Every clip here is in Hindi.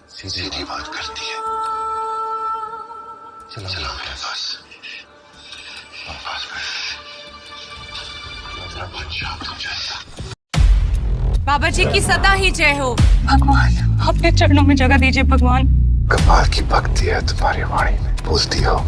सीधी बात करती है। चलो मेरे पास बाबा जी की सदा ही जय हो। भगवान अपने चरणों में जगह दीजिए भगवान। कमाल की भक्ति है तुम्हारी वाणी में, बोलती हो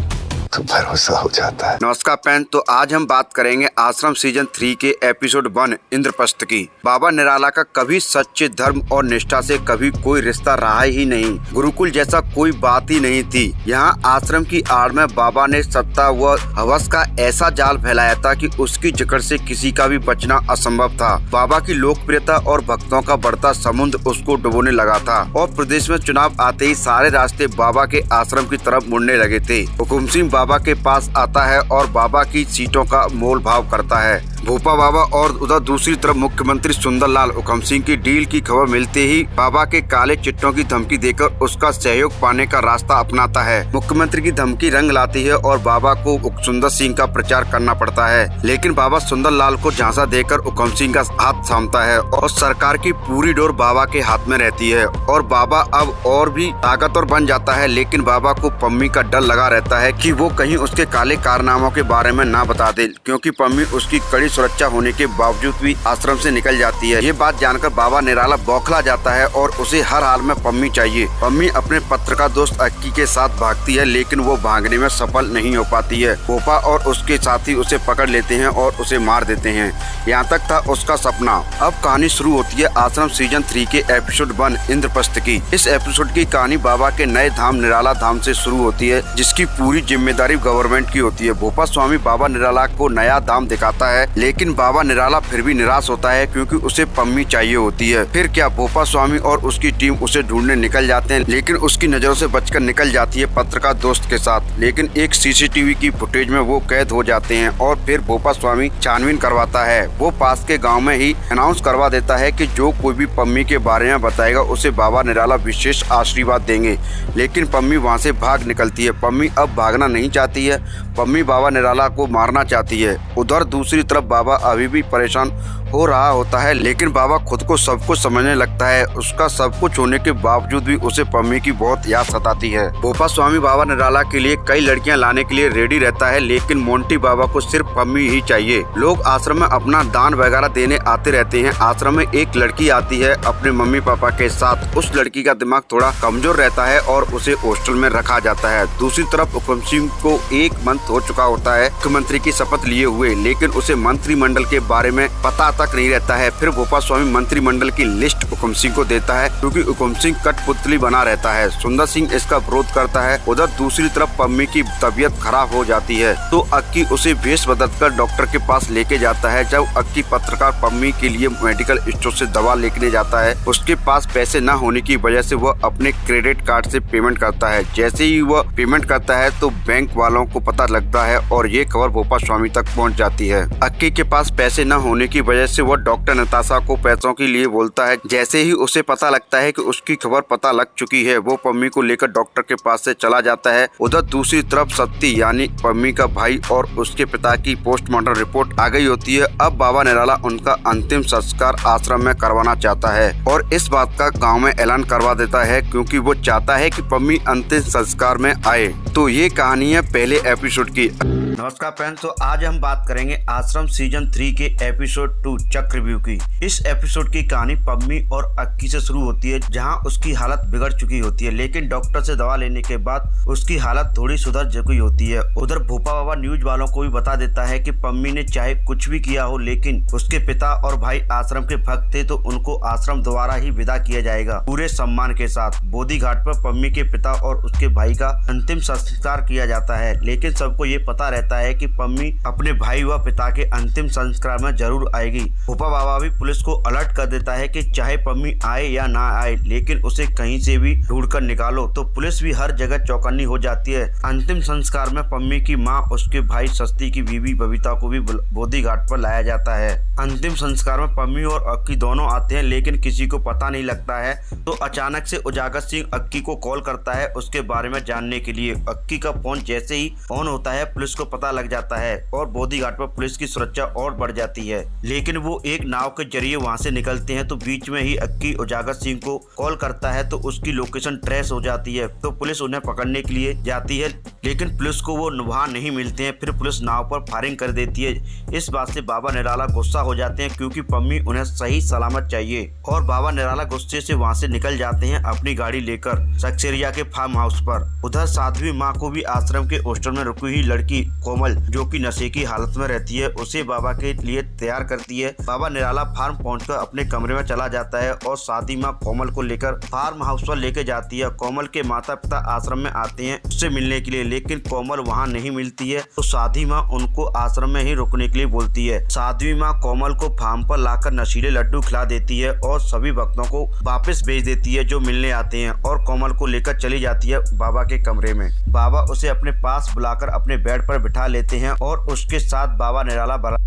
तो भरोसा हो जाता है। नमस्कार फ्रेंड, तो आज हम बात करेंगे आश्रम सीजन 3 के एपिसोड 1 इंद्रप्रस्थ की। बाबा निराला का कभी सच्चे धर्म और निष्ठा से कभी कोई रिश्ता रहा ही नहीं। गुरुकुल जैसा कोई बात ही नहीं थी। यहाँ आश्रम की आड़ में बाबा ने सत्ता व हवस का ऐसा जाल फैलाया था कि उसकी जकड़ से किसी का भी बचना असंभव था। बाबा की लोकप्रियता और भक्तों का बढ़ता समुद्र उसको डुबोने लगा था और प्रदेश में चुनाव आते ही सारे रास्ते बाबा के आश्रम की तरफ मुड़ने लगे थे। हुकुम सिंह बाबा के पास आता है और बाबा की सीटों का मोल भाव करता है। भोपा बाबा और उधर दूसरी तरफ मुख्यमंत्री सुंदरलाल हुकुम सिंह की डील की खबर मिलते ही बाबा के काले चिट्ठों की धमकी देकर उसका सहयोग पाने का रास्ता अपनाता है। मुख्यमंत्री की धमकी रंग लाती है और बाबा को सुंदर सिंह का प्रचार करना पड़ता है, लेकिन बाबा सुंदरलाल को झांसा देकर हुकुम सिंह का हाथ थामता है और सरकार की पूरी डोर बाबा के हाथ में रहती है और बाबा अब और भी ताकतवर बन जाता है। लेकिन बाबा को पम्मी का डर लगा रहता है कि वो कहीं उसके काले कारनामों के बारे में ना बता दे, क्योंकि पम्मी उसकी कड़ी सुरक्षा होने के बावजूद भी आश्रम से निकल जाती है। ये बात जानकर बाबा निराला बौखला जाता है और उसे हर हाल में पम्मी चाहिए। पम्मी अपने पत्रकार दोस्त अक्की के साथ भागती है, लेकिन वो भागने में सफल नहीं हो पाती है। पोपा और उसके साथी उसे पकड़ लेते हैं और उसे मार देते हैं। यहाँ तक था उसका सपना। अब कहानी शुरू होती है आश्रम सीजन 3 के एपिसोड 1 इंद्रप्रस्थ की। इस एपिसोड की कहानी बाबा के नए धाम निराला धाम से शुरू होती है, जिसकी पूरी जिम्मेदारी गवर्नमेंट की होती है। भोपा स्वामी बाबा निराला को नया धाम दिखाता है, लेकिन बाबा निराला फिर भी निराश होता है क्योंकि उसे पम्मी चाहिए होती है। फिर क्या, भोपा स्वामी और उसकी टीम उसे ढूंढने निकल जाते हैं, लेकिन उसकी नजरों से बचकर निकल जाती है पत्रकार दोस्त के साथ। लेकिन एक सीसीटीवी की फुटेज में वो कैद हो जाते हैं और फिर भोपा स्वामी छानबीन करवाता है। वो पास के गाँव में ही अनाउंस करवा देता है कि जो कोई भी पम्मी के बारे में बताएगा उसे बाबा निराला विशेष आशीर्वाद देंगे। लेकिन पम्मी वहाँ से भाग निकलती है। पम्मी अब भागना नहीं चाहती है, पम्मी बाबा निराला को मारना चाहती है। उधर दूसरी तरफ बाबा अभी भी परेशान हो रहा होता है, लेकिन बाबा खुद को सब कुछ समझने लगता है। उसका सब कुछ होने के बावजूद भी उसे पम्मी की बहुत याद सताती है। भोपा स्वामी बाबा निराला के लिए कई लड़कियां लाने के लिए रेडी रहता है, लेकिन मोंटी बाबा को सिर्फ पम्मी ही चाहिए। लोग आश्रम में अपना दान वगैरह देने आते रहते हैं। आश्रम में एक लड़की आती है अपने मम्मी पापा के साथ। उस लड़की का दिमाग थोड़ा कमजोर रहता है और उसे हॉस्टल में रखा जाता है। दूसरी तरफ हुकुम सिंह को 1 मंथ हो चुका होता है मुख्यमंत्री की शपथ लिए हुए, लेकिन उसे मंत्रिमंडल के बारे में पता तक नहीं रहता है। फिर भोपा स्वामी मंत्रिमंडल की लिस्ट हुकुम सिंह को देता है, क्योंकि हुकुम सिंह कठपुतली बना रहता है। सुंदर सिंह इसका विरोध करता है। उधर दूसरी तरफ पम्मी की तबीयत खराब हो जाती है, तो अक्की उसे भेष बदलकर डॉक्टर के पास लेके जाता है। जब अक्की पत्रकार पम्मी के लिए मेडिकल स्टोर से दवा लेके जाता है, उसके पास पैसे न होने की वजह से वह अपने क्रेडिट कार्ड से पेमेंट करता है। जैसे ही वह पेमेंट करता है तो बैंक वालों को पता लगता है और ये खबर भोपा स्वामी तक पहुंच जाती है। अक्की के पास पैसे न होने की वजह से वह डॉक्टर नताशा को पैसों के लिए बोलता है। जैसे ही उसे पता लगता है कि उसकी खबर पता लग चुकी है, वो पम्मी को लेकर डॉक्टर के पास से चला जाता है। उधर दूसरी तरफ सत्ती यानी पम्मी का भाई और उसके पिता की पोस्टमार्टम रिपोर्ट आ गई होती है। अब बाबा निराला उनका अंतिम संस्कार आश्रम में करवाना चाहता है और इस बात का गाँव में ऐलान करवा देता है, क्योंकि वो चाहता है कि पम्मी अंतिम संस्कार में आए। तो ये कहानी है पहले एपिसोड की। नमस्कार फ्रेंड्स, तो आज हम बात करेंगे आश्रम सीजन 3 के एपिसोड 2 चक्रव्यूह की। इस एपिसोड की कहानी पम्मी और अक्की से शुरू होती है, जहां उसकी हालत बिगड़ चुकी होती है, लेकिन डॉक्टर से दवा लेने के बाद उसकी हालत थोड़ी सुधर चुकी होती है। उधर भोपा बाबा न्यूज वालों को भी बता देता है कि पम्मी ने चाहे कुछ भी किया हो, लेकिन उसके पिता और भाई आश्रम के भक्त थे, तो उनको आश्रम द्वारा ही विदा किया जाएगा पूरे सम्मान के साथ। बोधी घाट पर पम्मी के पिता और उसके भाई का अंतिम संस्कार किया जाता है, लेकिन सबको ये पता रहता है कि पम्मी अपने भाई व पिता के अंतिम संस्कार में जरूर आएगी। भोपा बाबा भी पुलिस को अलर्ट कर देता है कि चाहे पम्मी आए या ना आए, लेकिन उसे कहीं से भी ढूंढकर निकालो। तो पुलिस भी हर जगह चौकन्नी हो जाती है। अंतिम संस्कार में पम्मी की माँ, उसके भाई सस्ती की बीवी बबीता को भी बोधी घाट पर लाया जाता है। अंतिम संस्कार में पम्मी और अक्की दोनों आते हैं, लेकिन किसी को पता नहीं लगता है। तो अचानक से उजागर सिंह अक्की को कॉल करता है उसके बारे में जानने के लिए। अक्की का फोन जैसे ही ऑन होता है, पुलिस को पता लग जाता है और बोधीघाट पर पुलिस की सुरक्षा और बढ़ जाती है। लेकिन वो एक नाव के जरिए वहाँ से निकलते हैं तो बीच में ही अक्की उजागर सिंह को कॉल करता है तो उसकी लोकेशन ट्रेस हो जाती है। तो पुलिस उन्हें पकड़ने के लिए जाती है, लेकिन पुलिस को वो वहाँ नहीं मिलते हैं। फिर पुलिस नाव पर फायरिंग कर देती है। इस बात से बाबा निराला गुस्सा हो जाते हैं क्योंकि पम्मी उन्हें सही सलामत चाहिए और बाबा निराला गुस्से से वहाँ से निकल जाते हैं अपनी गाड़ी लेकर सक्सेरिया के फार्म हाउस पर। उधर साध्वी माँ को भी आश्रम के हॉस्टल में रुकी हुई लड़की कोमल, जो कि नशे की हालत में रहती है, उसे बाबा के लिए तैयार करती है। बाबा निराला फार्म पहुंचकर अपने कमरे में चला जाता है और साध्वी माँ कोमल को लेकर फार्म हाउस पर लेके जाती है। कोमल के माता पिता आश्रम में आते हैं उससे मिलने के लिए, लेकिन कोमल वहाँ नहीं मिलती है तो साध्वी माँ उनको आश्रम में ही रुकने के लिए बोलती है। साध्वी माँ कोमल को फार्म पर लाकर नशीले लड्डू खिला देती है और सभी भक्तों को वापस भेज देती है जो मिलने आते हैं और कोमल को लेकर चली जाती है बाबा के कमरे में। बाबा उसे अपने पास बुलाकर अपने बेड पर बिठा लेते हैं और उसके साथ बाबा निराला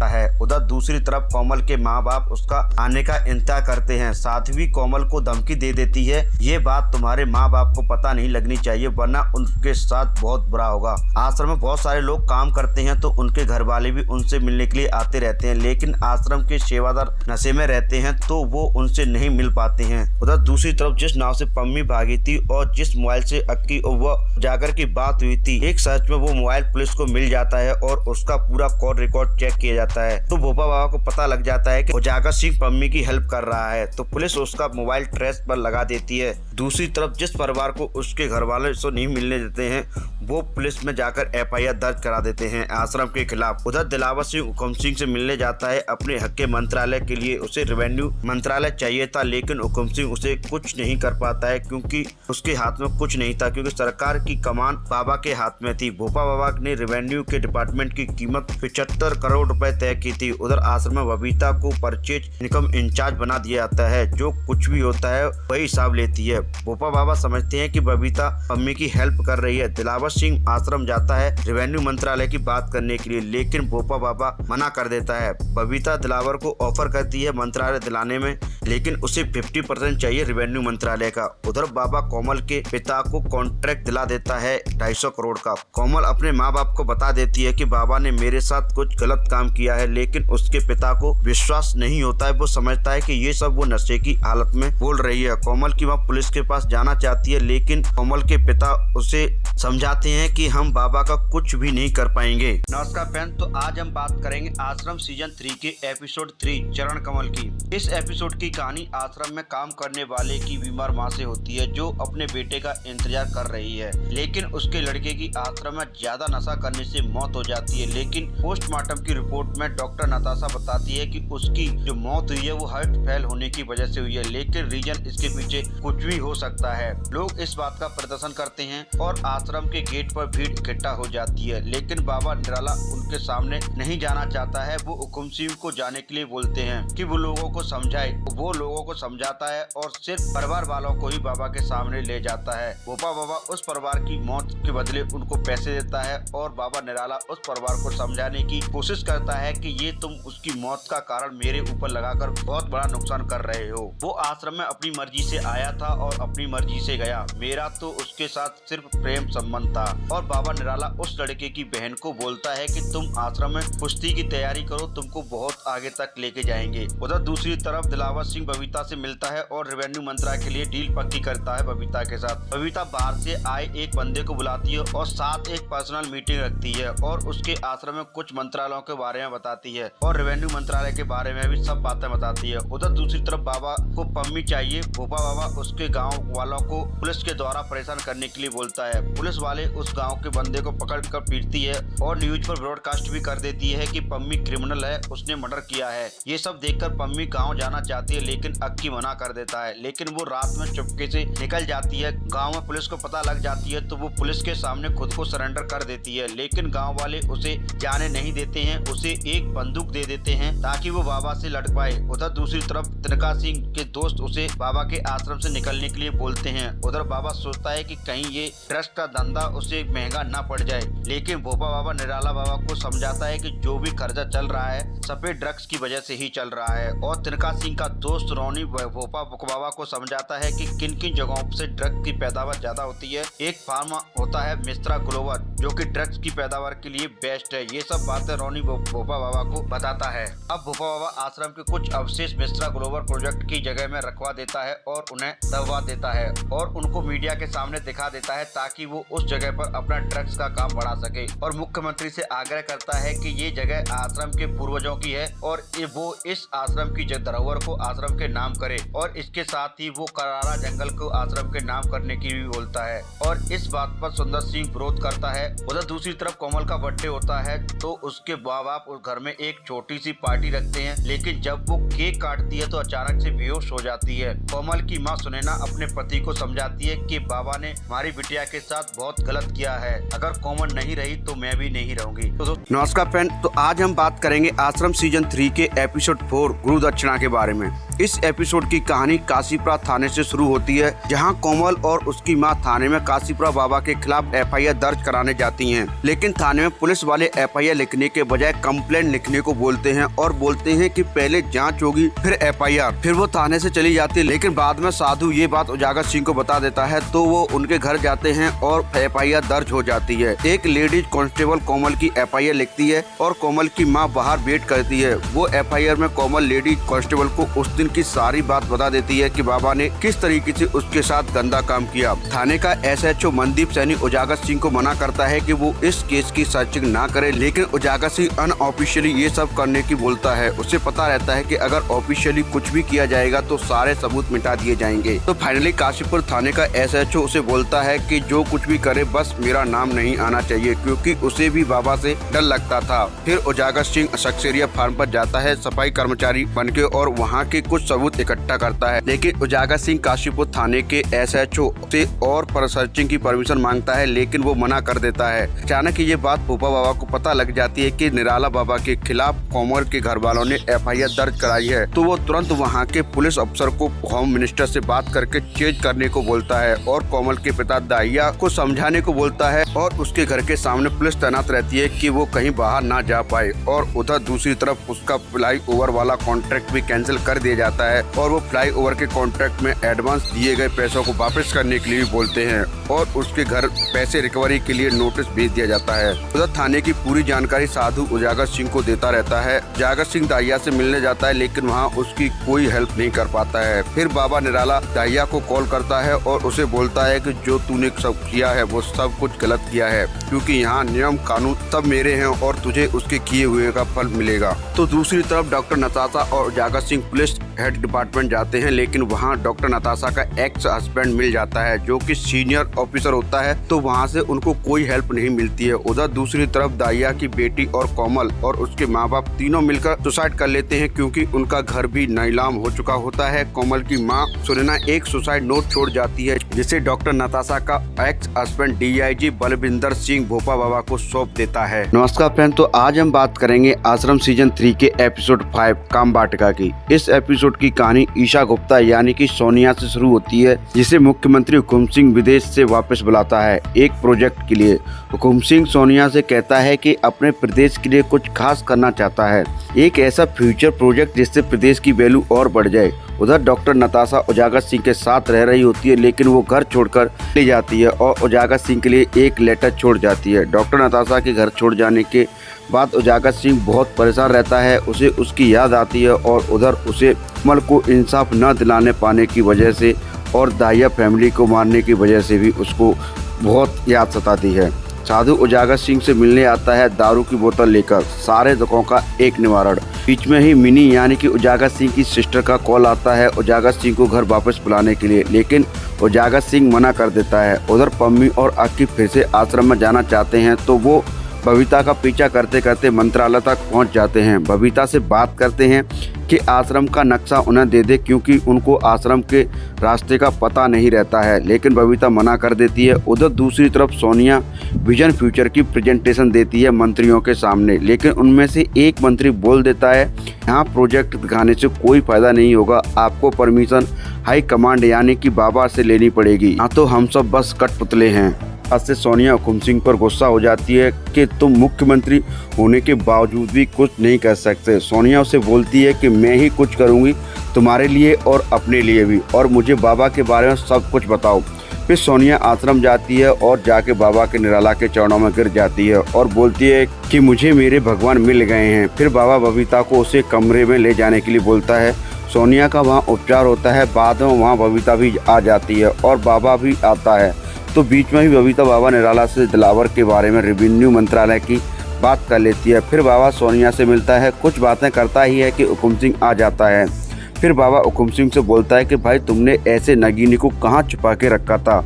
है। उधर दूसरी तरफ कोमल के माँ बाप उसका आने का इंतजार करते हैं। साध्वी कोमल को धमकी दे देती है, ये बात तुम्हारे माँ बाप को पता नहीं लगनी चाहिए वरना उनके साथ बहुत बुरा होगा। आश्रम में बहुत सारे लोग काम करते हैं तो उनके घर वाले भी उनसे मिलने के लिए आते रहते हैं, लेकिन आश्रम के सेवादार नशे में रहते हैं तो वो उनसे नहीं मिल पाते हैं। उधर दूसरी तरफ जिस नाव से पम्मी भागी थी और जिस मोबाइल से अक्की और वह जागर की बात हुई थी, एक सर्च में वो मोबाइल पुलिस को मिल जाता है और उसका पूरा कॉल रिकॉर्ड चेक किया जाता है। तो भोपा बाबा को पता लग जाता है कि उजागर सिंह पम्मी की हेल्प कर रहा है तो पुलिस उसका मोबाइल ट्रेस पर लगा देती है। दूसरी तरफ जिस परिवार को उसके घर वाले से नहीं मिलने देते हैं वो पुलिस में जाकर FIR दर्ज करा देते हैं आश्रम के खिलाफ। उधर दिलावर सिंह हुकुम सिंह से मिलने जाता है अपने हक के मंत्रालय के लिए। उसे रेवेन्यू मंत्रालय चाहिए था, लेकिन हुकुम सिंह उसे कुछ नहीं कर पाता है क्योंकि उसके हाथ में कुछ नहीं था, क्योंकि सरकार की कमान बाबा के हाथ में थी। भोपा बाबा ने रेवेन्यू के डिपार्टमेंट की कीमत 75 करोड़ रुपए तय की थी। उधर आश्रम में बबीता को परचेज इनकम इंचार्ज बना दिया जाता है, जो कुछ भी होता है वही हिसाब लेती है। भोपा बाबा समझते हैं कि बबीता पम्मी की हेल्प कर रही है। दिलावर सिंह आश्रम जाता है रेवेन्यू मंत्रालय की बात करने के लिए, लेकिन भोपा बाबा मना कर देता है। बबीता दिलावर को ऑफर करती है मंत्रालय दिलाने में, लेकिन उसे 50% चाहिए रेवेन्यू मंत्रालय का। उधर बाबा कोमल के पिता को कॉन्ट्रैक्ट दिला देता है 250 करोड़ का। कोमल अपने माँ बाप को बता देती है कि बाबा ने मेरे साथ कुछ गलत काम किया है, लेकिन उसके पिता को विश्वास नहीं होता है। वो समझता है कि ये सब वो नशे की हालत में बोल रही है। कोमल की माँ पुलिस के पास जाना चाहती है, लेकिन कोमल के पिता उसे समझाते हैं कि हम बाबा का कुछ भी नहीं कर पाएंगे। नमस्कार फ्रेंड, तो आज हम बात करेंगे आश्रम सीजन 3 के एपिसोड 3 चरण कमल की। इस एपिसोड की कहानी आश्रम में काम करने वाले की बीमार माँ से होती है जो अपने बेटे का इंतजार कर रही है, लेकिन उसके लड़के की आश्रम में ज्यादा नशा करने से मौत हो जाती है। लेकिन पोस्टमार्टम की रिपोर्ट में डॉक्टर नताशा बताती है कि उसकी जो मौत हुई है वो हार्ट फेल होने की वजह से हुई है, लेकिन रीजन इसके पीछे कुछ भी हो सकता है। लोग इस बात का प्रदर्शन करते हैं और आश्रम के गेट पर भीड़ इकट्ठा हो जाती है, लेकिन बाबा निराला उनके सामने नहीं जाना चाहता है। वो हुकुम सिंह को जाने के लिए बोलते हैं कि वो लोगों को समझाए। वो लोगों को समझाता है और सिर्फ परिवार वालों को ही बाबा के सामने ले जाता है। भोपा बाबा उस परिवार की मौत के बदले उनको पैसे देता है और बाबा निराला उस परिवार को समझाने की कोशिश करता है कि ये तुम उसकी मौत का कारण मेरे ऊपर लगाकर बहुत बड़ा नुकसान कर रहे हो। वो आश्रम में अपनी मर्जी से आया था और अपनी मर्जी से गया। मेरा तो उसके साथ सिर्फ प्रेम संबंध था। और बाबा निराला उस लड़के की बहन को बोलता है कि तुम आश्रम में कुश्ती की तैयारी करो, तुमको बहुत आगे तक लेके जाएंगे। उधर दूसरी तरफ दिलावर सिंह बबीता से मिलता है और रेवेन्यू मंत्रालय के लिए डील पक्की करता है बबीता के साथ। बबीता बाहर से आए एक बंदे को बुलाती है और साथ एक पर्सनल मीटिंग रखती है और उसके आश्रम में कुछ मंत्रालयों के बारे में बताती है और रेवेन्यू मंत्रालय के बारे में भी सब बातें बताती है। उधर दूसरी तरफ बाबा को पम्मी चाहिए। भोपा बाबा उसके गाँव वालों को पुलिस के द्वारा परेशान करने के लिए बोलता है। पुलिस वाले उस गांव के बंदे को पकड़ कर पीटती है और न्यूज पर ब्रॉडकास्ट भी कर देती है कि पम्मी क्रिमिनल है, उसने मर्डर किया है। ये सब देखकर पम्मी गांव जाना चाहती है, लेकिन अक्की मना कर देता है। लेकिन वो रात में चुपके से निकल जाती है। गांव में पुलिस को पता लग जाती है तो वो पुलिस के सामने खुद को सरेंडर कर देती है, लेकिन गांव वाले उसे जाने नहीं देते हैं। उसे एक बंदूक दे देते हैं ताकि वो बाबा से लड़ पाए। उधर दूसरी तरफ तिनका सिंह के दोस्त उसे बाबा के आश्रम से निकलने के लिए बोलते हैं। उधर बाबा सोचता है कि कहीं ये ड्रग्स का धंधा उसे महंगा ना पड़ जाए, लेकिन भोपा बाबा निराला बाबा को समझाता है कि जो भी खर्चा चल रहा है सफेद ड्रग्स की वजह से ही चल रहा है। और तिनका सिंह का दोस्त रोनी भोपा बाबा को समझाता है कि किन किन जगहों से ड्रग की पैदावार ज्यादा होती है। एक फार्म होता है मिश्रा ग्लोवर जो कि ड्रग्स की पैदावार के लिए बेस्ट है। ये सब बातें रोनी भोपा बाबा को बताता है। अब भोपा बाबा आश्रम के कुछ अवशेष मिश्रा ग्लोबल प्रोजेक्ट की जगह में रखवा देता है और उन्हें दबवा देता है और उनको मीडिया के सामने दिखा देता है ताकि वो उस जगह पर अपना ड्रग्स का काम बढ़ा सके और मुख्यमंत्री से आग्रह करता है कि ये जगह आश्रम के पूर्वजों की है और वो इस आश्रम की धरोहर को आश्रम के नाम करे और इसके साथ ही वो करारा जंगल को आश्रम के नाम करने की भी बोलता है और इस बात पर सुंदर सिंह विरोध करता है। उधर दूसरी तरफ कोमल का बर्थडे होता है तो उसके माँ बाप उस घर में एक छोटी सी पार्टी रखते हैं, लेकिन जब वो केक काटती है तो अचानक से बेहोश हो जाती है। कोमल की माँ सुनैना अपने पति को समझाती है कि बाबा ने हमारी बिटिया के साथ बहुत गलत किया है, अगर कोमल नहीं रही तो मैं भी नहीं रहूंगी। तो नमस्कार फ्रेंड, तो आज हम बात करेंगे आश्रम सीजन 3 के एपिसोड 4 गुरु दक्षिणा के बारे में। इस एपिसोड की कहानी काशीपुरा थाने से शुरू होती है, जहां कोमल और उसकी मां थाने में काशीपुरा बाबा के खिलाफ एफआईआर दर्ज कराने जाती हैं। लेकिन थाने में पुलिस वाले एफआईआर लिखने के बजाय कंप्लेंट लिखने को बोलते हैं और बोलते हैं कि पहले जांच होगी फिर एफआईआर। फिर वो थाने से चली जाती है, लेकिन बाद में साधु ये बात उजागर सिंह को बता देता है तो वो उनके घर जाते हैं और एफआईआर दर्ज हो जाती है। एक लेडीज कांस्टेबल कोमल की एफआईआर लिखती है और कोमल की माँ बाहर वेट करती है। वो एफआईआर में कोमल लेडीज कांस्टेबल को उस दिन की सारी बात बता देती है कि बाबा ने किस तरीके से उसके साथ गंदा काम किया। थाने का एसएचओ मनदीप सैनी उजागर सिंह को मना करता है कि वो इस केस की सर्चिंग ना करे, लेकिन उजागर सिंह अनऑफिशियली ये सब करने की बोलता है। उसे पता रहता है कि अगर ऑफिशियली कुछ भी किया जाएगा तो सारे सबूत मिटा दिए जाएंगे। तो फाइनली काशीपुर थाने का एसएचओ उसे बोलता है कि जो कुछ भी करे बस मेरा नाम नहीं आना चाहिए, क्योंकि उसे भी बाबा से डर लगता था। फिर उजागर सिंह सक्सेरिया फार्म पर जाता है सफाई कर्मचारी बनके और वहाँ के कुछ सबूत इकट्ठा करता है, लेकिन उजागर सिंह काशीपुर थाने के एसएचओ से और पर सर्चिंग की परमिशन मांगता है, लेकिन वो मना कर देता है। अचानक ये बात भोपा बाबा को पता लग जाती है कि निराला बाबा के खिलाफ कोमल के घर वालों ने एफआईआर दर्ज कराई है। तो वो तुरंत वहाँ के पुलिस अफसर को होम मिनिस्टर से बात करके चेंज करने को बोलता है और कोमल के पिता दाहिया को समझाने को बोलता है और उसके घर के सामने पुलिस तैनात रहती है कि वो कहीं बाहर ना जा पाए। और उधर दूसरी तरफ उसका फ्लाई ओवर वाला कॉन्ट्रैक्ट भी कैंसिल कर दिया जाता है और वो फ्लाई ओवर के कॉन्ट्रैक्ट में एडवांस दिए गए पैसों को वापस करने के लिए भी बोलते हैं और उसके घर पैसे रिकवरी के लिए नोटिस भेज दिया जाता है। उधर थाने की पूरी जानकारी साधु उजागर सिंह को देता रहता है। उजागर सिंह दाहिया से मिलने जाता है, लेकिन वहाँ उसकी कोई हेल्प नहीं कर पाता है। फिर बाबा निराला दाहिया को कॉल करता है और उसे बोलता है कि जो तूने सब किया है वो सब कुछ गलत किया है, क्योंकि यहाँ नियम कानून सब मेरे हैं और तुझे उसके किए हुए का फल मिलेगा। तो दूसरी तरफ डॉक्टर नताशा और उजागर सिंह पुलिस हेड डिपार्टमेंट जाते हैं, लेकिन वहाँ डॉक्टर नताशा का एक्स हस्बैंड मिल जाता है जो कि सीनियर ऑफिसर होता है, तो वहाँ से उनको कोई हेल्प नहीं मिलती है। उधर दूसरी तरफ दाहिया की बेटी और कोमल और उसके माँ बाप तीनों मिलकर सुसाइड कर लेते हैं, क्योंकि उनका घर भी नीलाम हो चुका होता है। कोमल की माँ सुनैना एक सुसाइड नोट छोड़ जाती है, जिसे डॉक्टर नताशा का ex husband DIG Balwinder Singh Bhopa बाबा को सौंप देता है। नमस्कार फ्रेंड, तो आज हम बात करेंगे आश्रम सीजन 3 के एपिसोड 5 कामबाटिका की। इस एपिसोड की कहानी ईशा गुप्ता यानी कि सोनिया से शुरू होती है, जिसे मुख्यमंत्री हुकुम सिंह विदेश से वापस बुलाता है एक प्रोजेक्ट के लिए। हुकुम सिंह सोनिया से कहता है कि अपने प्रदेश के लिए कुछ खास करना चाहता है, एक ऐसा फ्यूचर प्रोजेक्ट जिससे प्रदेश की वैल्यू और बढ़ जाए। उधर डॉक्टर नताशा उजागर सिंह के साथ रह रही होती है, लेकिन वो घर छोड़कर चली जाती है और उजागर सिंह के लिए एक लेटर छोड़ जाती है। डॉक्टर नताशा के घर छोड़ जाने के बाद उजागर सिंह बहुत परेशान रहता है, उसे उसकी याद आती है और उधर उसे कोमल को इंसाफ न दिलाने पाने की वजह से और दाहिया फैमिली को मारने की वजह से भी उसको बहुत याद सताती है। साधु उजागर सिंह से मिलने आता है दारू की बोतल लेकर, सारे दुखों का एक निवारण। बीच में ही मिनी यानी कि उजागर सिंह की सिस्टर का कॉल आता है उजागर सिंह को घर वापस बुलाने के लिए, लेकिन उजागर सिंह मना कर देता है। उधर पम्मी और अक्की फिर से आश्रम में जाना चाहते हैं, तो वो बबीता का पीछा करते करते मंत्रालय तक पहुंच जाते हैं। बबीता से बात करते हैं कि आश्रम का नक्शा उन्हें दे दे, क्योंकि उनको आश्रम के रास्ते का पता नहीं रहता है, लेकिन बबीता मना कर देती है। उधर दूसरी तरफ सोनिया विजन फ्यूचर की प्रेजेंटेशन देती है मंत्रियों के सामने, लेकिन उनमें से एक मंत्री बोल देता है यहाँ प्रोजेक्ट दिखाने से कोई फायदा नहीं होगा, आपको परमिशन हाई कमांड यानी कि बाबा से लेनी पड़ेगी, यहाँ तो हम सब बस कठपुतले हैं। आज से सोनिया हुकुम सिंह पर गुस्सा हो जाती है कि तुम मुख्यमंत्री होने के बावजूद भी कुछ नहीं कर सकते। सोनिया उसे बोलती है कि मैं ही कुछ करूंगी तुम्हारे लिए और अपने लिए भी, और मुझे बाबा के बारे में सब कुछ बताओ। फिर सोनिया आश्रम जाती है और जाके बाबा के निराला के चरणों में गिर जाती है और बोलती है कि मुझे मेरे भगवान मिल गए हैं। फिर बाबा बबीता को उसे कमरे में ले जाने के लिए बोलता है। सोनिया का वहाँ उपचार होता है। बाद में वहाँ बबीता भी आ जाती है और बाबा भी आता है। तो बीच में ही बबीता बाबा निराला से दिलावर के बारे में रेवेन्यू मंत्रालय की बात कर लेती है। फिर बाबा सोनिया से मिलता है, कुछ बातें करता ही है कि हुकुम सिंह आ जाता है। फिर बाबा हुकुम सिंह से बोलता है कि भाई तुमने ऐसे नगीनी को कहाँ छुपा के रखा था।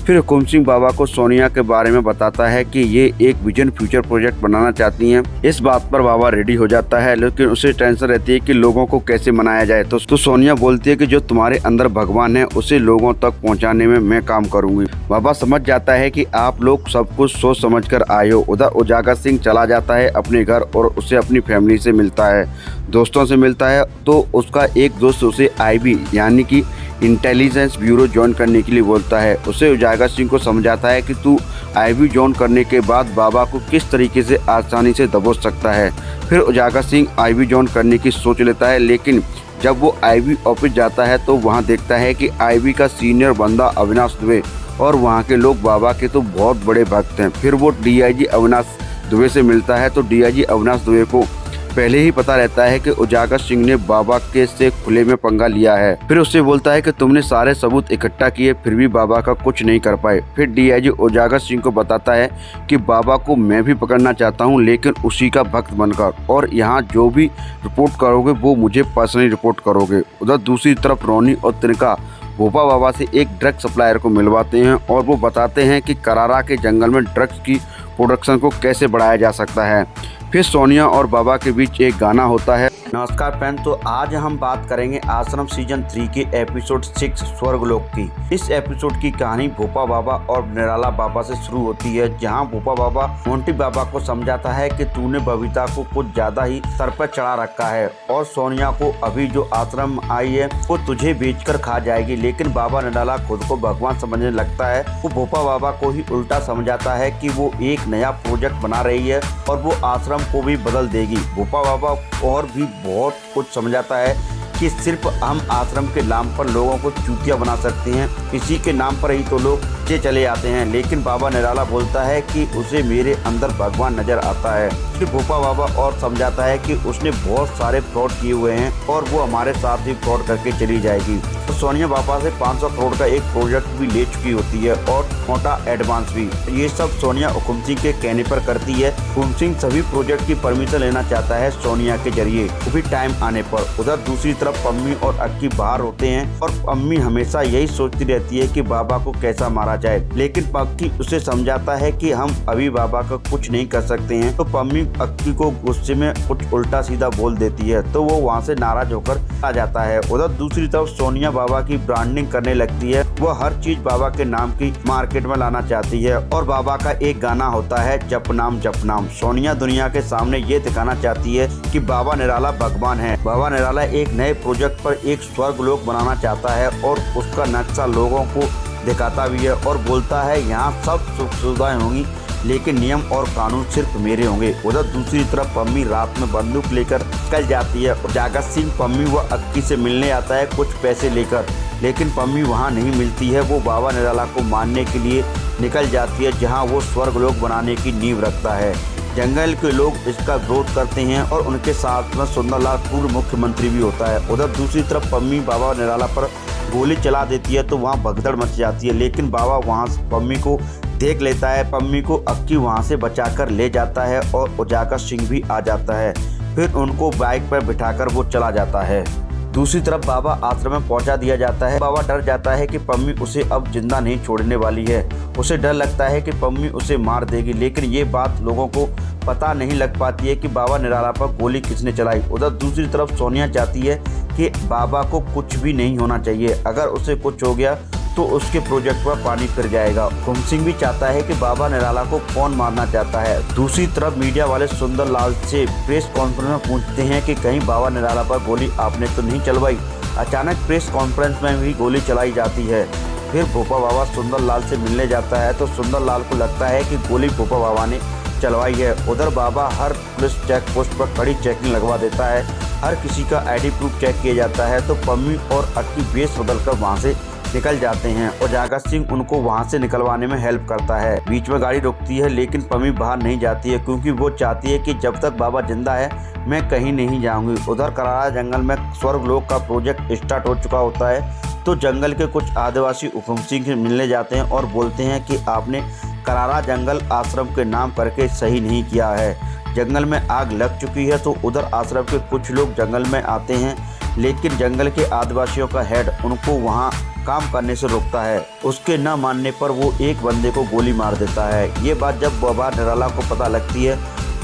फिर हुकुम सिंह बाबा को सोनिया के बारे में बताता है कि ये एक विजन फ्यूचर प्रोजेक्ट बनाना चाहती हैं। इस बात पर बाबा रेडी हो जाता है, लेकिन उसे टेंशन रहती है कि लोगों को कैसे मनाया जाए। तो सोनिया बोलती है कि जो तुम्हारे अंदर भगवान है उसे लोगों तक पहुंचाने में मैं काम करूंगी। बाबा समझ जाता है कि आप लोग सब कुछ सोच समझ कर आए हो। उधर उजागर सिंह चला जाता है अपने घर और उसे अपनी फैमिली से मिलता है, दोस्तों से मिलता है। तो उसका एक दोस्त उसे IB यानी कि इंटेलिजेंस ब्यूरो ज्वाइन करने के लिए बोलता है। उसे उजागर सिंह को समझाता है कि तू IB ज्वाइन करने के बाद बाबा को किस तरीके से आसानी से दबोच सकता है। फिर उजागर सिंह IB ज्वाइन करने की सोच लेता है, लेकिन जब वो IB ऑफिस जाता है तो वहाँ देखता है कि IB का सीनियर बंदा अविनाश दुबे और वहाँ के लोग बाबा के तो बहुत बड़े भक्त हैं। फिर वो DIG अविनाश दुबे से मिलता है। तो DIG अविनाश दुबे को पहले ही पता रहता है कि उजागर सिंह ने बाबा के से खुले में पंगा लिया है। फिर उससे बोलता है कि तुमने सारे सबूत इकट्ठा किए फिर भी बाबा का कुछ नहीं कर पाए। फिर DIG उजागर सिंह को बताता है कि बाबा को मैं भी पकड़ना चाहता हूं, लेकिन उसी का भक्त बनकर, और यहाँ जो भी रिपोर्ट करोगे वो मुझे पर्सनली रिपोर्ट करोगे। उधर दूसरी तरफ रोनी और तिनका भोपा बाबा से एक ड्रग सप्लायर को मिलवाते हैं और वो बताते हैं कि करारा के जंगल में ड्रग्स की प्रोडक्शन को कैसे बढ़ाया जा सकता है। फिर सोनिया और बाबा के बीच एक गाना होता है। नमस्कार फ्रेंड, तो आज हम बात करेंगे आश्रम सीजन 3 के एपिसोड 6 स्वर्गलोक की। इस एपिसोड की कहानी भोपा बाबा और निराला बाबा से शुरू होती है, जहां भोपा बाबा मोंटी बाबा को समझाता है कि तूने बबीता को कुछ ज्यादा ही सर पर चढ़ा रखा है और सोनिया को अभी जो आश्रम आई है वो तुझे बेचकर खा जाएगी। लेकिन बाबा निराला खुद को भगवान समझने लगता है। वो भोपा बाबा को ही उल्टा समझाता है कि वो एक नया प्रोजेक्ट बना रही है और वो आश्रम को भी बदल देगी। भोपा बाबा और भी बहुत कुछ समझाता है कि सिर्फ हम आश्रम के नाम पर लोगों को चूतिया बना सकते हैं, इसी के नाम पर ही तो लोग चले आते हैं। लेकिन बाबा निराला बोलता है कि उसे मेरे अंदर भगवान नजर आता है। फिर भोपा बाबा और समझाता है कि उसने बहुत सारे फ्रॉड किए हुए हैं और वो हमारे साथ ही फ्रॉड करके चली जाएगी। तो सोनिया बाबा से 500 करोड़ का एक प्रोजेक्ट भी ले चुकी होती है और मोटा एडवांस भी। ये सब सोनिया हुकुम सिंह के कहने पर करती है। हुकुम सिंह सभी प्रोजेक्ट की परमिशन लेना चाहता है सोनिया के जरिए, वो भी टाइम आने पर। उधर दूसरी तरफ पम्मी और अक्की बाहर होते हैं और पम्मी हमेशा यही सोचती रहती है कि बाबा को कैसा मारा जाए, लेकिन अक्की उसे समझाता है कि हम अभी बाबा का कुछ नहीं कर सकते हैं। तो पम्मी अक्की को गुस्से में कुछ उल्टा सीधा बोल देती है, तो वो वहाँ से नाराज होकर आ जाता है। उधर दूसरी तरफ सोनिया बाबा की ब्रांडिंग करने लगती है। वो हर चीज बाबा के नाम की मार्केट में लाना चाहती है और बाबा का एक गाना होता है जप नाम जप नाम। सोनिया दुनिया के सामने ये दिखाना चाहती है कि बाबा निराला भगवान है। बाबा निराला एक नए प्रोजेक्ट पर एक स्वर्गलोक बनाना चाहता है और उसका नक्शा लोगों को दिखाता भी है और बोलता है यहाँ सब सुख सुविधाएं होंगी, लेकिन नियम और कानून सिर्फ मेरे होंगे। उधर दूसरी तरफ पम्मी रात में बंदूक लेकर निकल जाती है। उजागर सिंह पम्मी व अक्की से मिलने आता है कुछ पैसे लेकर, लेकिन पम्मी वहाँ नहीं मिलती है। वो बाबा निराला को मारने के लिए निकल जाती है, जहाँ वो स्वर्गलोक बनाने की नींव रखता है। जंगल के लोग इसका विरोध करते हैं और उनके साथ में सुंदरलाल पूर्व मुख्यमंत्री भी होता है। उधर दूसरी तरफ पम्मी बाबा निराला पर गोली चला देती है तो वहाँ भगदड़ मच जाती है, लेकिन बाबा वहाँ पम्मी को देख लेता है। पम्मी को अक्की वहाँ से बचाकर ले जाता है और उजागर सिंह भी आ जाता है। फिर उनको बाइक पर बिठाकर वो चला जाता है। दूसरी तरफ बाबा आश्रम में पहुंचा दिया जाता है। बाबा डर जाता है कि पम्मी उसे अब जिंदा नहीं छोड़ने वाली है। उसे डर लगता है कि पम्मी उसे मार देगी, लेकिन ये बात लोगों को पता नहीं लग पाती है कि बाबा निराला पर गोली किसने चलाई। उधर दूसरी तरफ सोनिया चाहती है कि बाबा को कुछ भी नहीं होना चाहिए, अगर उसे कुछ हो गया तो उसके प्रोजेक्ट पर पानी फिर जाएगा। हुकुम सिंह भी चाहता है कि बाबा निराला को कौन मारना चाहता है। दूसरी तरफ मीडिया वाले सुंदरलाल से प्रेस कॉन्फ्रेंस में पूछते हैं कि कहीं बाबा निराला पर गोली आपने तो नहीं चलवाई। अचानक प्रेस कॉन्फ्रेंस में भी गोली चलाई जाती है। फिर भोपा बाबा सुंदरलाल से मिलने जाता है तो सुंदरलाल को लगता है कि गोली भोपा बाबा ने चलवाई है। उधर बाबा हर पुलिस चेक पोस्ट पर कड़ी चेकिंग लगवा देता है। हर किसी का ID प्रूफ चेक किया जाता है। तो पम्मी और अक्की बेस बदल कर वहाँ से निकल जाते हैं। उजागर सिंह उनको वहाँ से निकलवाने में हेल्प करता है। बीच में गाड़ी रुकती है लेकिन पम्मी बाहर नहीं जाती है क्योंकि वो चाहती है कि जब तक बाबा जिंदा है मैं कहीं नहीं जाऊंगी। उधर करारा जंगल में स्वर्गलोक का प्रोजेक्ट स्टार्ट हो चुका होता है तो जंगल के कुछ आदिवासी हुकुम सिंह से मिलने जाते हैं और बोलते हैं कि आपने करारा जंगल आश्रम के नाम करके सही नहीं किया है। जंगल में आग लग चुकी है तो उधर आश्रम के कुछ लोग जंगल में आते हैं लेकिन जंगल के आदिवासियों का हेड उनको वहाँ काम करने से रोकता है। उसके न मानने पर वो एक बंदे को गोली मार देता है। ये बात जब बाबा निराला को पता लगती है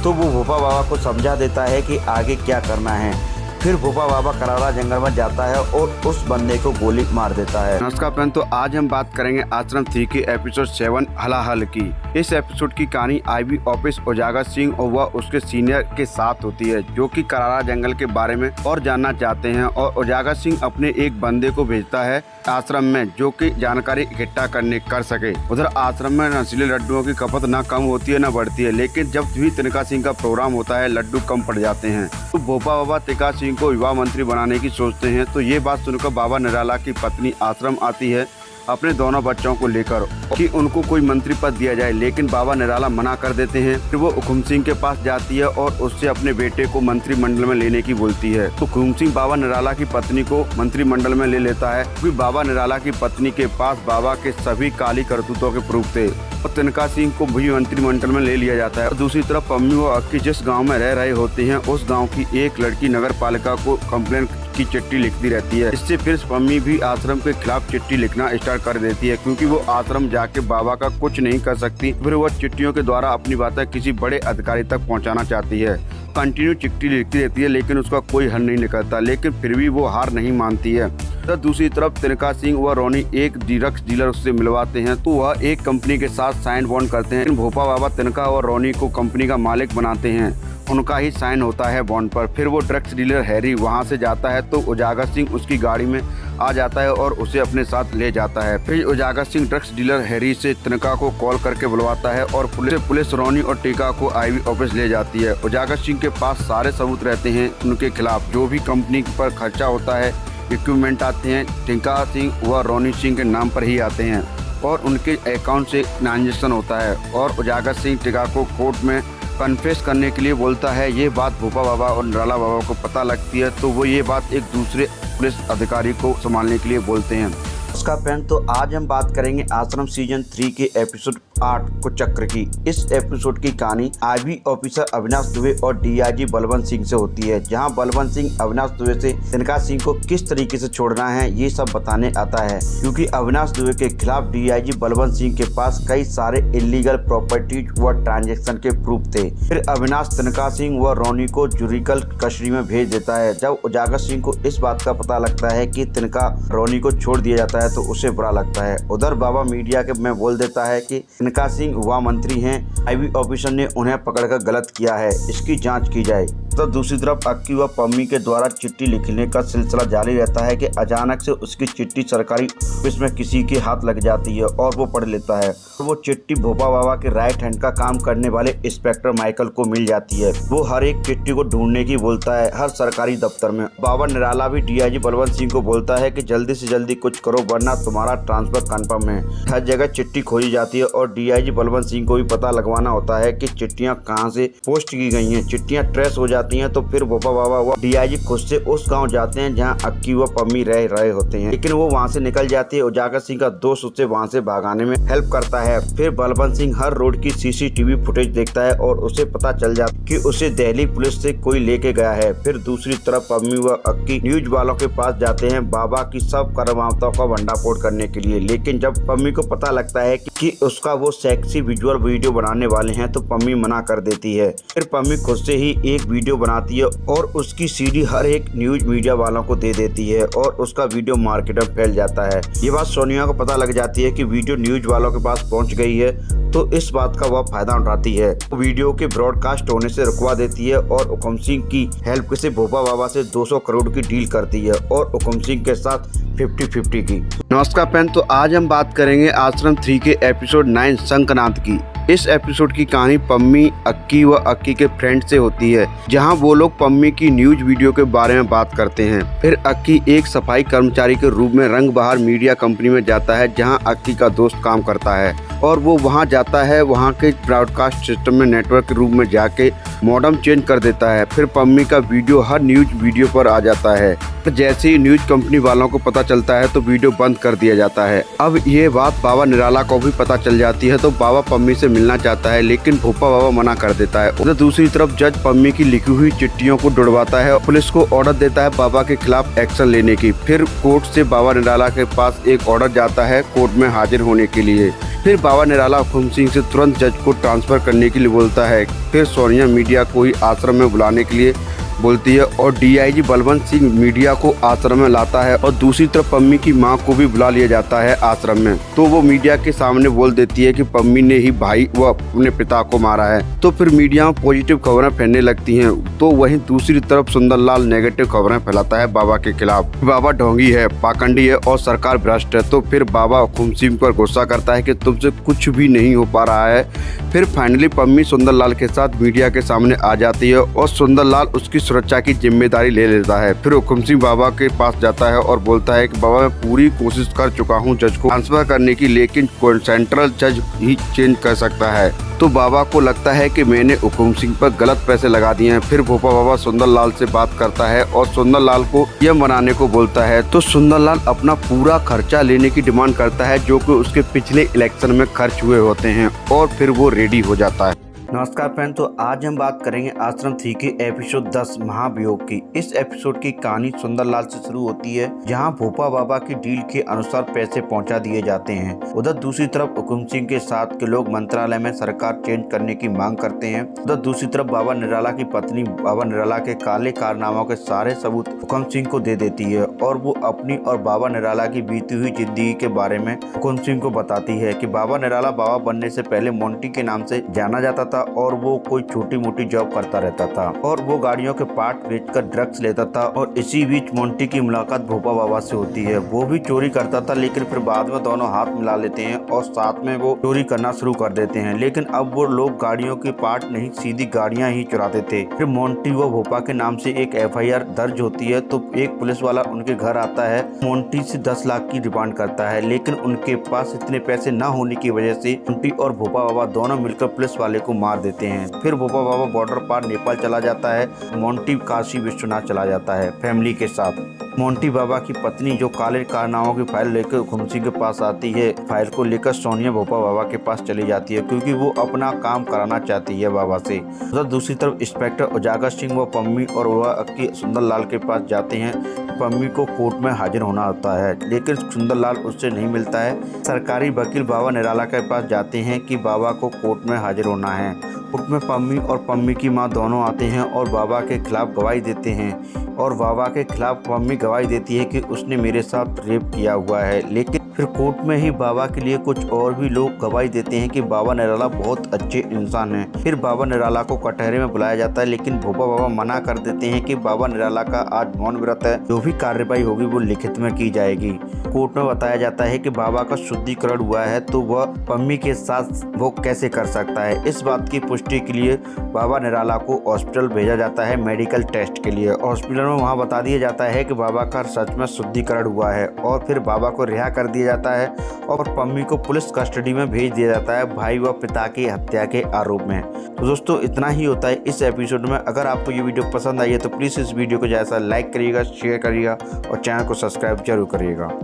तो वो भोपा बाबा को समझा देता है कि आगे क्या करना है। फिर भोपा बाबा करारा जंगल में जाता है और उस बंदे को गोली मार देता है। नमस्कार फ्रेंड, तो आज हम बात करेंगे आश्रम 3 के एपिसोड 7 हलाहल की। इस एपिसोड की कहानी आईबी ऑफिस उजागर सिंह और वह उसके सीनियर के साथ होती है जो कि करारा जंगल के बारे में और जानना चाहते हैं और उजागर सिंह अपने एक बंदे को भेजता है आश्रम में जो कि जानकारी इकट्ठा कर सके। उधर आश्रम में नशीले लड्डुओं की खपत न कम होती है न बढ़ती है, लेकिन जब भी तिनका सिंह का प्रोग्राम होता है लड्डू कम पड़ जाते हैं। तो भोपा बाबा तिनका सिंह को युवा मंत्री बनाने की सोचते हैं। तो ये बात सुनकर बाबा निराला की पत्नी आश्रम आती है अपने दोनों बच्चों को लेकर कि उनको कोई मंत्री पद दिया जाए, लेकिन बाबा निराला मना कर देते हैं। फिर वो हुकुम सिंह के पास जाती है और उससे अपने बेटे को मंत्रिमंडल में लेने की बोलती है। तो हुकुम सिंह बाबा निराला की पत्नी को मंत्रिमंडल में ले लेता है क्योंकि बाबा निराला की पत्नी के पास बाबा के सभी काली करतूतों के प्रूफ थे और तिनका सिंह को भी मंत्रिमंडल में ले लिया जाता है। और दूसरी तरफ पम्मी व अक्की जिस गाँव में रह रहे होते हैं उस गाँव की एक लड़की नगर पालिका को कम्प्लेन की चिट्ठी लिखती रहती है। इससे फिर पम्मी भी आश्रम के खिलाफ चिट्ठी लिखना स्टार्ट कर देती है क्योंकि वो आश्रम जाके बाबा का कुछ नहीं कर सकती। फिर वो चिट्ठियों के द्वारा अपनी बातें किसी बड़े अधिकारी तक पहुंचाना चाहती है। कंटिन्यू चिट्ठी लिखती रहती है लेकिन उसका कोई हल नहीं निकलता, लेकिन फिर भी वो हार नहीं मानती है। तो दूसरी तरफ तिनका सिंह व रोनी एक ड्रग्स डीलर उससे मिलवाते हैं तो वह एक कंपनी के साथ साइन बॉन्ड करते हैं। भोपा बाबा तिनका और रोनी को कंपनी का मालिक बनाते हैं, उनका ही साइन होता है बॉन्ड पर। फिर वो ड्रग्स डीलर हैरी वहां से जाता है तो उजागर सिंह उसकी गाड़ी में आ जाता है और उसे अपने साथ ले जाता है। फिर उजागर सिंह ड्रग्स डीलर हैरी से तिनका को कॉल करके बुलवाता है और पुलिस रोनी और टीका को आईवी ऑफिस ले जाती है। उजागर सिंह के पास सारे सबूत रहते हैं उनके खिलाफ, जो भी कंपनी पर खर्चा होता है, इक्विपमेंट आते हैं, टीका सिंह व रोनी सिंह के नाम पर ही आते हैं और उनके अकाउंट से ट्रांजेक्शन होता है। और उजागर सिंह टीका को कोर्ट में कन्फेस करने के लिए बोलता है। ये बात भोपा बाबा और निराला बाबा को पता लगती है तो वो ये बात एक दूसरे पुलिस अधिकारी को संभालने के लिए बोलते हैं। उसका फ्रेंड, तो आज हम बात करेंगे आश्रम सीजन 3 के एपिसोड 8 कुचक्र की। इस एपिसोड की कहानी आईबी ऑफिसर अविनाश दुबे और डीआईजी बलवंत सिंह से होती है, जहां बलवंत सिंह अविनाश दुबे से तिनका सिंह को किस तरीके से छोड़ना है ये सब बताने आता है क्योंकि अविनाश दुबे के खिलाफ डीआईजी बलवंत सिंह के पास कई सारे इलीगल प्रॉपर्टीज व ट्रांजेक्शन के प्रूफ थे। फिर अविनाश तिनका सिंह व रोनी को जुडिकल कस्टडी में भेज देता है। जब उजागर सिंह को इस बात का पता लगता है कि तिनका रोनी को छोड़ दिया जाता है तो उसे बुरा लगता है। उधर बाबा मीडिया के में बोल देता है कि तिनका सिंह युवा मंत्री हैं, आईबी ऑफिसर ने उन्हें पकड़कर गलत किया है, इसकी जांच की जाए। तो दूसरी तरफ अक्की व पम्मी के द्वारा चिट्ठी लिखने का सिलसिला जारी रहता है कि अचानक से उसकी चिट्ठी सरकारी ऑफिस में किसी के हाथ लग जाती है और वो पढ़ लेता है। वो चिट्ठी भोपा बाबा के राइट हैंड का काम करने वाले इंस्पेक्टर माइकल को मिल जाती है। वो हर एक चिट्ठी को ढूंढने की बोलता है हर सरकारी दफ्तर में। बाबा निराला भी डीआईजी बलवंत सिंह को बोलता है कि जल्दी से जल्दी कुछ करो वरना तुम्हारा ट्रांसफर कंफर्म है। हर जगह चिट्ठी खोजी जाती है और डीआईजी बलवंत सिंह को भी पता लगवाना होता है कि चिट्ठियां कहां से पोस्ट की गई हैं। चिट्ठियां ट्रेस हो जाती हैं तो फिर भोपा बाबा व डीआईजी खुद से उस गांव जाते हैं जहां अक्की व पम्मी रह रहे होते हैं, लेकिन वो वहां से निकल जाती है। उजागर सिंह का दोस्त उसे वहां से भागाने में हेल्प करता है। फिर बलवंत सिंह हर रोड की सीसीटीवी फुटेज देखता है और उसे पता चल जाता है कि उसे दिल्ली पुलिस से कोई लेके गया है। फिर दूसरी तरफ पम्मी व अक्की न्यूज वालों के पास जाते हैं बाबा की सब कर्मवार्ताओं का भंडाफोड़ करने के लिए, लेकिन जब पम्मी को पता लगता है कि उसका वो सेक्सी विजुअल वीडियो बनाने वाले हैं तो पम्मी मना कर देती है। फिर पम्मी खुद से ही एक वीडियो बनाती है और उसकी सीडी हर एक न्यूज मीडिया वालों को दे देती है और उसका वीडियो मार्केट में फैल जाता है। ये बात सोनिया को पता लग जाती है कि वीडियो न्यूज वालों के पास पहुंच गई है तो इस बात का वह फायदा उठाती है। वीडियो के ब्रॉडकास्ट होने से रुकवा देती है और हुकुम सिंह की हेल्प से भोपा बाबा से 200 करोड़ की डील करती है और हुकुम सिंह के साथ 50-50 की। नमस्कार फ्रेंड, तो आज हम बात करेंगे आश्रम 3 के एपिसोड 9 संक्रांत की। इस एपिसोड की कहानी पम्मी, अक्की व अक्की के फ्रेंड से होती है, जहां वो लोग पम्मी की न्यूज वीडियो के बारे में बात करते हैं। फिर अक्की एक सफाई कर्मचारी के रूप में रंग बहार मीडिया कंपनी में जाता है, जहां अक्की का दोस्त काम करता है और वो वहां जाता है। वहां के ब्रॉडकास्ट सिस्टम में नेटवर्क के रूप में जाके मॉडम चेंज कर देता है। फिर पम्मी का वीडियो हर न्यूज वीडियो पर आ जाता है। जैसे ही न्यूज कंपनी वालों को पता चलता है तो वीडियो बंद कर दिया जाता है। अब ये बात बाबा निराला को भी पता चल जाती है, तो बाबा पम्मी से मिलना चाहता है, लेकिन भोपा बाबा मना कर देता है। उधर दूसरी तरफ जज पम्मी की लिखी हुई चिट्ठियों को ढूंढवाता है और पुलिस को ऑर्डर देता है बाबा के खिलाफ एक्शन लेने की। फिर कोर्ट से बाबा निराला के पास एक ऑर्डर जाता है कोर्ट में हाजिर होने के लिए। फिर बाबा निराला हुकुम सिंह से तुरंत जज को ट्रांसफर करने के लिए बोलता है। फिर सोनिया मीडिया को ही आश्रम में बुलाने के लिए बोलती है और डीआईजी बलवंत सिंह मीडिया को आश्रम में लाता है और दूसरी तरफ पम्मी की मां को भी बुला लिया जाता है आश्रम में। तो वो मीडिया के सामने बोल देती है कि पम्मी ने ही भाई व अपने पिता को मारा है। तो फिर मीडिया में पॉजिटिव खबरें फैलने लगती हैं। तो वहीं दूसरी तरफ सुंदरलाल नेगेटिव खबरें फैलाता है बाबा के खिलाफ। बाबा ढोंगी है, पाखंडी है और सरकार भ्रष्ट है। तो फिर बाबा हुकुम सिंह पर गुस्सा करता है कि तुमसे कुछ भी नहीं हो पा रहा है। फिर फाइनली पम्मी सुंदरलाल के साथ मीडिया के सामने आ जाती है और सुंदरलाल उसकी सुरक्षा की जिम्मेदारी ले लेता है। फिर हुकुम सिंह बाबा के पास जाता है और बोलता है कि बाबा मैं पूरी कोशिश कर चुका हूं जज को ट्रांसफर करने की, लेकिन सेंट्रल जज ही चेंज कर सकता है। तो बाबा को लगता है कि मैंने हुकुम सिंह पर गलत पैसे लगा दिए हैं। फिर भोपा बाबा सुंदरलाल से बात करता है और सुंदरलाल को यह मनाने को बोलता है। तो सुंदरलाल अपना पूरा खर्चा लेने की डिमांड करता है, जो कि उसके पिछले इलेक्शन में खर्च हुए होते हैं, और फिर वो रेडी हो जाता है। नमस्कार फ्रेंड, तो आज हम बात करेंगे आश्रम 3 के एपिसोड 10 महाभियोग की। इस एपिसोड की कहानी सुंदरलाल से शुरू होती है, जहां भोपा बाबा की डील के अनुसार पैसे पहुंचा दिए जाते हैं। उधर दूसरी तरफ हुकुम सिंह के साथ के लोग मंत्रालय में सरकार चेंज करने की मांग करते हैं। उधर दूसरी तरफ बाबा निराला की पत्नी बाबा निराला के काले कारनामों के सारे सबूत हुकुम सिंह को दे देती है और वो अपनी और बाबा निराला की बीती हुई जिंदगी के बारे में हुकुम सिंह को बताती है कि बाबा निराला बाबा बनने से पहले मोंटी के नाम से जाना जाता था और वो कोई छोटी मोटी जॉब करता रहता था और वो गाड़ियों के पार्ट बेचकर ड्रग्स लेता था। और इसी बीच मोंटी की मुलाकात भोपा बाबा से होती है। वो भी चोरी करता था, लेकिन फिर बाद में दोनों हाथ मिला लेते हैं और साथ में वो चोरी करना शुरू कर देते हैं। लेकिन अब वो लोग गाड़ियों के पार्ट नहीं, सीधी गाड़ियां ही चुराते थे। फिर मोंटी व भोपा के नाम से एक FIR दर्ज होती है। तो एक पुलिस वाला उनके घर आता है, मोंटी से 10 लाख की डिमांड करता है, लेकिन उनके पास इतने पैसे न होने की वजह से मोंटी और भोपा बाबा दोनों मिलकर पुलिस वाले को मार देते हैं। फिर भोपा बाबा बॉर्डर पार नेपाल चला जाता है। मोंटी काशी विश्वनाथ चला जाता है फैमिली के साथ। मोंटी बाबा की पत्नी जो काले कारनामों की फाइल लेकर हुकुम सिंह के पास आती है, फाइल को लेकर सोनिया भोपा बाबा के पास चली जाती है, क्योंकि वो अपना काम कराना चाहती है बाबा से। उधर दूसरी तरफ इंस्पेक्टर उजागर सिंह व पम्मी और वह अक्की सुंदरलाल के पास जाते हैं। पम्मी को कोर्ट में हाजिर होना होता है, लेकिन सुंदरलाल उससे नहीं मिलता है। सरकारी वकील बाबा निराला के पास जाते हैं कि बाबा को कोर्ट में हाजिर होना है। कोर्ट में पम्मी और पम्मी की मां दोनों आते हैं और बाबा के खिलाफ गवाही देते हैं। और बाबा के खिलाफ पम्मी गवाही देती है कि उसने मेरे साथ रेप किया हुआ है। लेकिन फिर कोर्ट में ही बाबा के लिए कुछ और भी लोग गवाही देते हैं कि बाबा निराला बहुत अच्छे इंसान हैं। फिर बाबा निराला को कटहरे में बुलाया जाता है, लेकिन भोपा बाबा मना कर देते हैं कि बाबा निराला का आज मौन व्रत है, जो भी कार्रवाई होगी वो लिखित में की जाएगी। कोर्ट में बताया जाता है कि बाबा का शुद्धिकरण हुआ है, तो वह पम्मी के साथ वो कैसे कर सकता है। इस बात की पुष्टि के लिए बाबा निराला को हॉस्पिटल भेजा जाता है मेडिकल टेस्ट के लिए। हॉस्पिटल में वहाँ बता दिया जाता है कि बाबा का सच में शुद्धिकरण हुआ है और फिर बाबा को रिहा कर दिया जाता है और पम्मी को पुलिस कस्टडी में भेज दिया जाता है भाई व पिता की हत्या के आरोप में। तो दोस्तों इतना ही होता है इस एपिसोड में। अगर आपको ये वीडियो पसंद आई है तो प्लीज़ इस वीडियो को जैसा लाइक करिएगा, शेयर करिएगा और चैनल को सब्सक्राइब जरूर करिएगा।